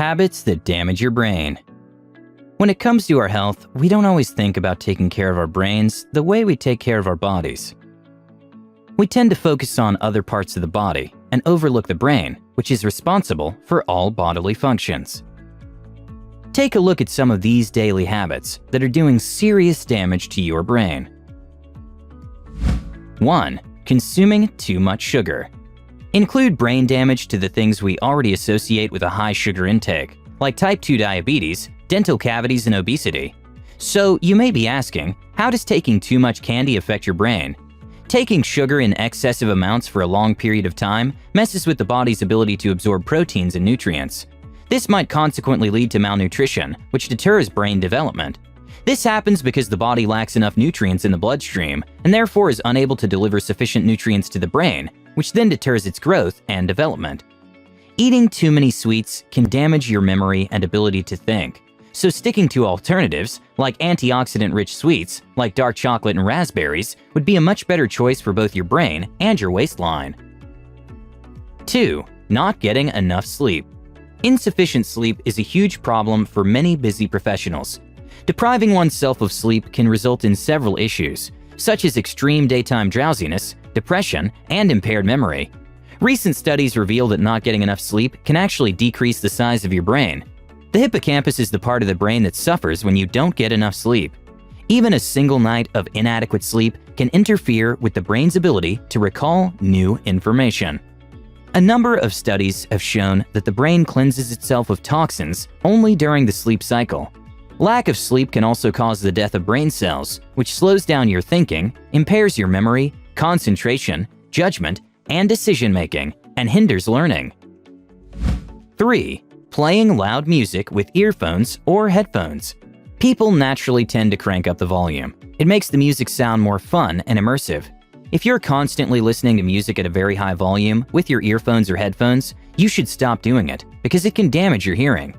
Habits that damage your brain. When it comes to our health, we don't always think about taking care of our brains the way we take care of our bodies. We tend to focus on other parts of the body and overlook the brain, which is responsible for all bodily functions. Take a look at some of these daily habits that are doing serious damage to your brain. 1. Consuming too much sugar. Include brain damage to the things we already associate with a high sugar intake, like type 2 diabetes, dental cavities, and obesity. So you may be asking, how does taking too much candy affect your brain? Taking sugar in excessive amounts for a long period of time messes with the body's ability to absorb proteins and nutrients. This might consequently lead to malnutrition, which deters brain development. This happens because the body lacks enough nutrients in the bloodstream and therefore is unable to deliver sufficient nutrients to the brain, which then deters its growth and development. Eating too many sweets can damage your memory and ability to think, so sticking to alternatives, like antioxidant-rich sweets, like dark chocolate and raspberries, would be a much better choice for both your brain and your waistline. 2. Not getting enough sleep. Insufficient sleep is a huge problem for many busy professionals. Depriving oneself of sleep can result in several issues, such as extreme daytime drowsiness, depression, and impaired memory. Recent studies reveal that not getting enough sleep can actually decrease the size of your brain. The hippocampus is the part of the brain that suffers when you don't get enough sleep. Even a single night of inadequate sleep can interfere with the brain's ability to recall new information. A number of studies have shown that the brain cleanses itself of toxins only during the sleep cycle. Lack of sleep can also cause the death of brain cells, which slows down your thinking, impairs your memory, concentration, judgment, and decision-making, and hinders learning. 3. Playing loud music with earphones or headphones. People naturally tend to crank up the volume. It makes the music sound more fun and immersive. If you're constantly listening to music at a very high volume with your earphones or headphones, you should stop doing it because it can damage your hearing.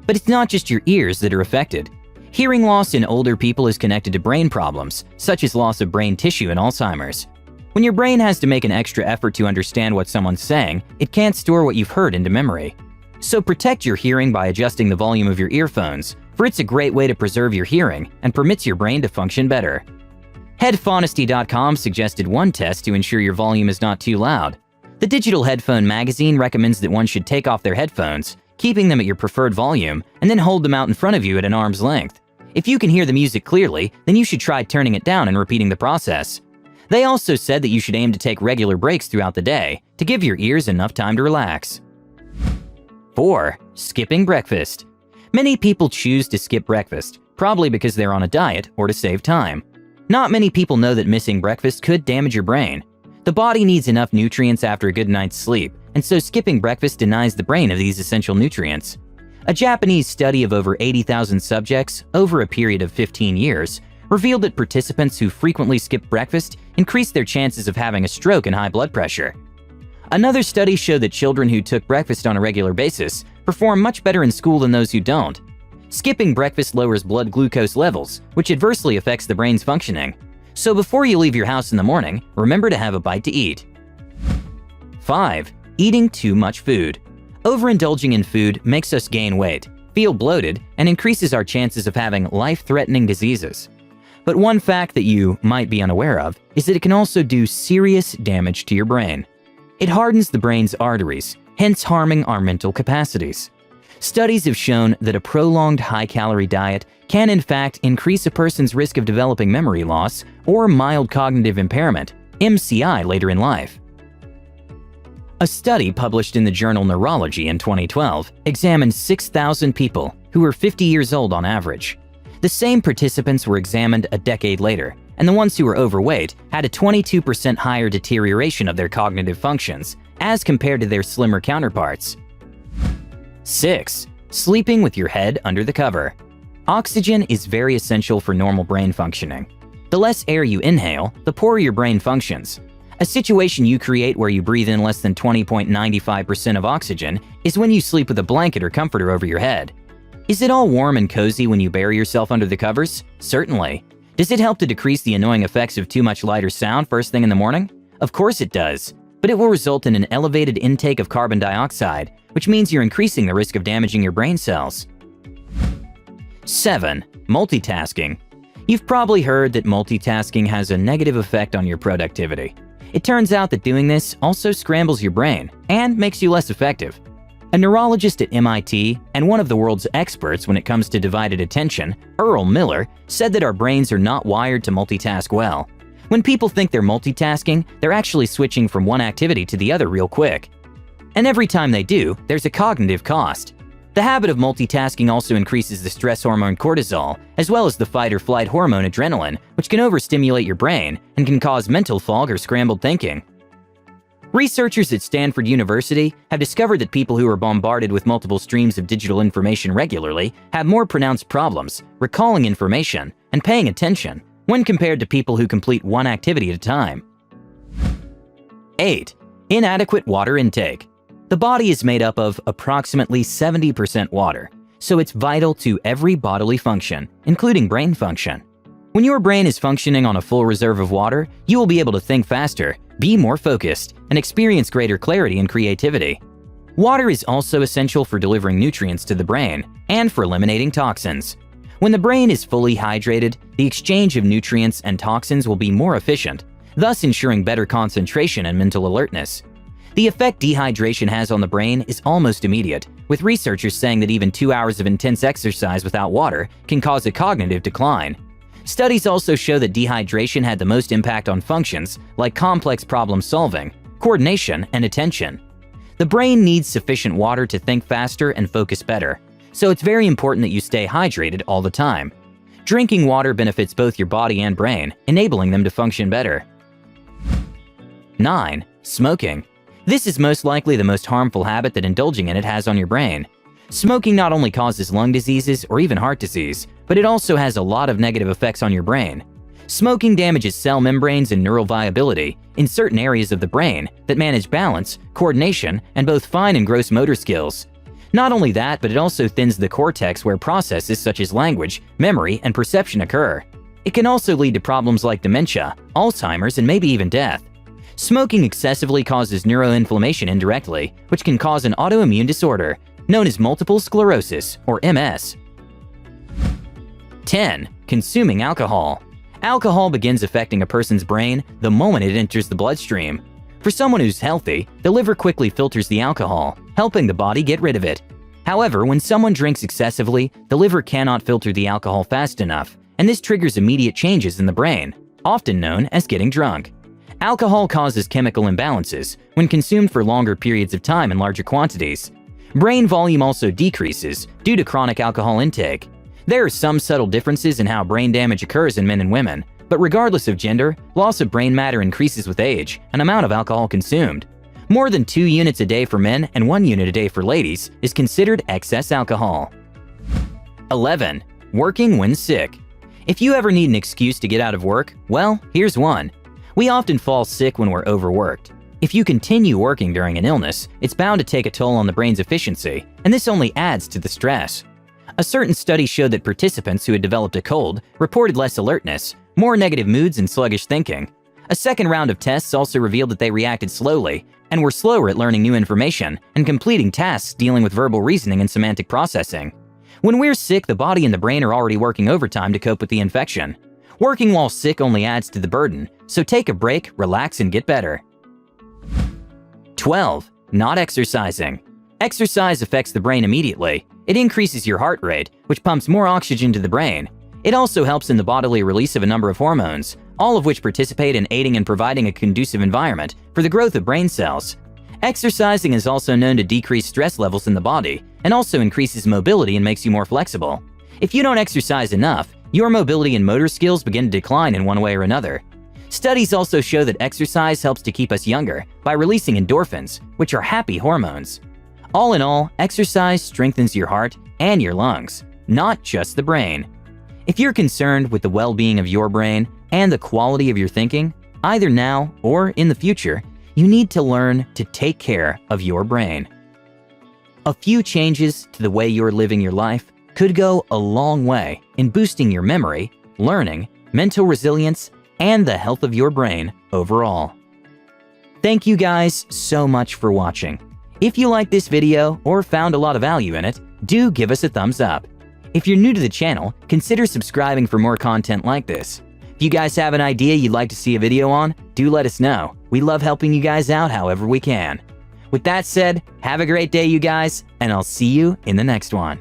But it's not just your ears that are affected. Hearing loss in older people is connected to brain problems, such as loss of brain tissue and Alzheimer's. When your brain has to make an extra effort to understand what someone's saying, it can't store what you've heard into memory. So protect your hearing by adjusting the volume of your earphones, for it's a great way to preserve your hearing and permits your brain to function better. Headphonesty.com suggested one test to ensure your volume is not too loud. The Digital Headphone magazine recommends that one should take off their headphones, keeping them at your preferred volume, and then hold them out in front of you at an arm's length. If you can hear the music clearly, then you should try turning it down and repeating the process. They also said that you should aim to take regular breaks throughout the day to give your ears enough time to relax. 4. Skipping breakfast. Many people choose to skip breakfast, probably because they're on a diet or to save time. Not many people know that missing breakfast could damage your brain. The body needs enough nutrients after a good night's sleep, and so skipping breakfast denies the brain of these essential nutrients. A Japanese study of over 80,000 subjects over a period of 15 years revealed that participants who frequently skipped breakfast increased their chances of having a stroke and high blood pressure. Another study showed that children who took breakfast on a regular basis perform much better in school than those who don't. Skipping breakfast lowers blood glucose levels, which adversely affects the brain's functioning. So before you leave your house in the morning, remember to have a bite to eat. 5. Eating too much food. Overindulging in food makes us gain weight, feel bloated, and increases our chances of having life-threatening diseases. But one fact that you might be unaware of is that it can also do serious damage to your brain. It hardens the brain's arteries, hence harming our mental capacities. Studies have shown that a prolonged high-calorie diet can in fact increase a person's risk of developing memory loss or mild cognitive impairment, MCI, later in life. A study published in the journal Neurology in 2012 examined 6,000 people who were 50 years old on average. The same participants were examined a decade later, and the ones who were overweight had a 22% higher deterioration of their cognitive functions as compared to their slimmer counterparts. 6. Sleeping with your head under the cover. Oxygen is very essential for normal brain functioning. The less air you inhale, the poorer your brain functions. A situation you create where you breathe in less than 20.95% of oxygen is when you sleep with a blanket or comforter over your head. Is it all warm and cozy when you bury yourself under the covers? Certainly. Does it help to decrease the annoying effects of too much lighter sound first thing in the morning? Of course it does. but it will result in an elevated intake of carbon dioxide, which means you're increasing the risk of damaging your brain cells. 7. Multitasking. You've probably heard that multitasking has a negative effect on your productivity. It turns out that doing this also scrambles your brain and makes you less effective. A neurologist at MIT and one of the world's experts when it comes to divided attention, Earl Miller, said that our brains are not wired to multitask well. When people think they're multitasking, they're actually switching from one activity to the other real quick. And every time they do, there's a cognitive cost. The habit of multitasking also increases the stress hormone cortisol, as well as the fight-or-flight hormone adrenaline, which can overstimulate your brain and can cause mental fog or scrambled thinking. Researchers at Stanford University have discovered that people who are bombarded with multiple streams of digital information regularly have more pronounced problems recalling information and paying attention when compared to people who complete one activity at a time. 8. Inadequate water intake. The body is made up of approximately 70% water, so it's vital to every bodily function, including brain function. When your brain is functioning on a full reserve of water, you will be able to think faster, be more focused, and experience greater clarity and creativity. Water is also essential for delivering nutrients to the brain and for eliminating toxins. When the brain is fully hydrated, the exchange of nutrients and toxins will be more efficient, thus ensuring better concentration and mental alertness. The effect dehydration has on the brain is almost immediate, with researchers saying that even 2 hours of intense exercise without water can cause a cognitive decline. Studies also show that dehydration had the most impact on functions like complex problem solving, coordination, and attention. The brain needs sufficient water to think faster and focus better, so it's very important that you stay hydrated all the time. Drinking water benefits both your body and brain, enabling them to function better. 9. Smoking. This is most likely the most harmful habit that indulging in it has on your brain. Smoking not only causes lung diseases or even heart disease, but it also has a lot of negative effects on your brain. Smoking damages cell membranes and neural viability in certain areas of the brain that manage balance, coordination, and both fine and gross motor skills. Not only that, but it also thins the cortex where processes such as language, memory, and perception occur. It can also lead to problems like dementia, Alzheimer's, and maybe even death. Smoking excessively causes neuroinflammation indirectly, which can cause an autoimmune disorder known as multiple sclerosis, or MS. 10. Consuming alcohol. Alcohol begins affecting a person's brain the moment it enters the bloodstream. For someone who's healthy, the liver quickly filters the alcohol, helping the body get rid of it. However, when someone drinks excessively, the liver cannot filter the alcohol fast enough, and this triggers immediate changes in the brain, often known as getting drunk. Alcohol causes chemical imbalances when consumed for longer periods of time in larger quantities. Brain volume also decreases due to chronic alcohol intake. There are some subtle differences in how brain damage occurs in men and women, but regardless of gender, loss of brain matter increases with age and amount of alcohol consumed. More than 2 units a day for men and 1 unit a day for ladies is considered excess alcohol. 11. Working when sick. If you ever need an excuse to get out of work, well, here's one. We often fall sick when we're overworked. If you continue working during an illness, it's bound to take a toll on the brain's efficiency, and this only adds to the stress. A certain study showed that participants who had developed a cold reported less alertness, more negative moods, and sluggish thinking. A second round of tests also revealed that they reacted slowly and were slower at learning new information and completing tasks dealing with verbal reasoning and semantic processing. When we're sick, the body and the brain are already working overtime to cope with the infection. Working while sick only adds to the burden, so take a break, relax, and get better. 12. Not exercising. Exercise affects the brain immediately. It increases your heart rate, which pumps more oxygen to the brain. It also helps in the bodily release of a number of hormones, all of which participate in aiding and providing a conducive environment for the growth of brain cells. Exercising is also known to decrease stress levels in the body and also increases mobility and makes you more flexible. If you don't exercise enough, your mobility and motor skills begin to decline in one way or another. Studies also show that exercise helps to keep us younger by releasing endorphins, which are happy hormones. All in all, exercise strengthens your heart and your lungs, not just the brain. If you're concerned with the well-being of your brain and the quality of your thinking, either now or in the future, you need to learn to take care of your brain. A few changes to the way you're living your life could go a long way in boosting your memory, learning, mental resilience, and the health of your brain overall. Thank you guys so much for watching. If you liked this video or found a lot of value in it, do give us a thumbs up. If you're new to the channel, consider subscribing for more content like this. If you guys have an idea you'd like to see a video on, do let us know. We love helping you guys out however we can. With that said, have a great day, you guys, and I'll see you in the next one.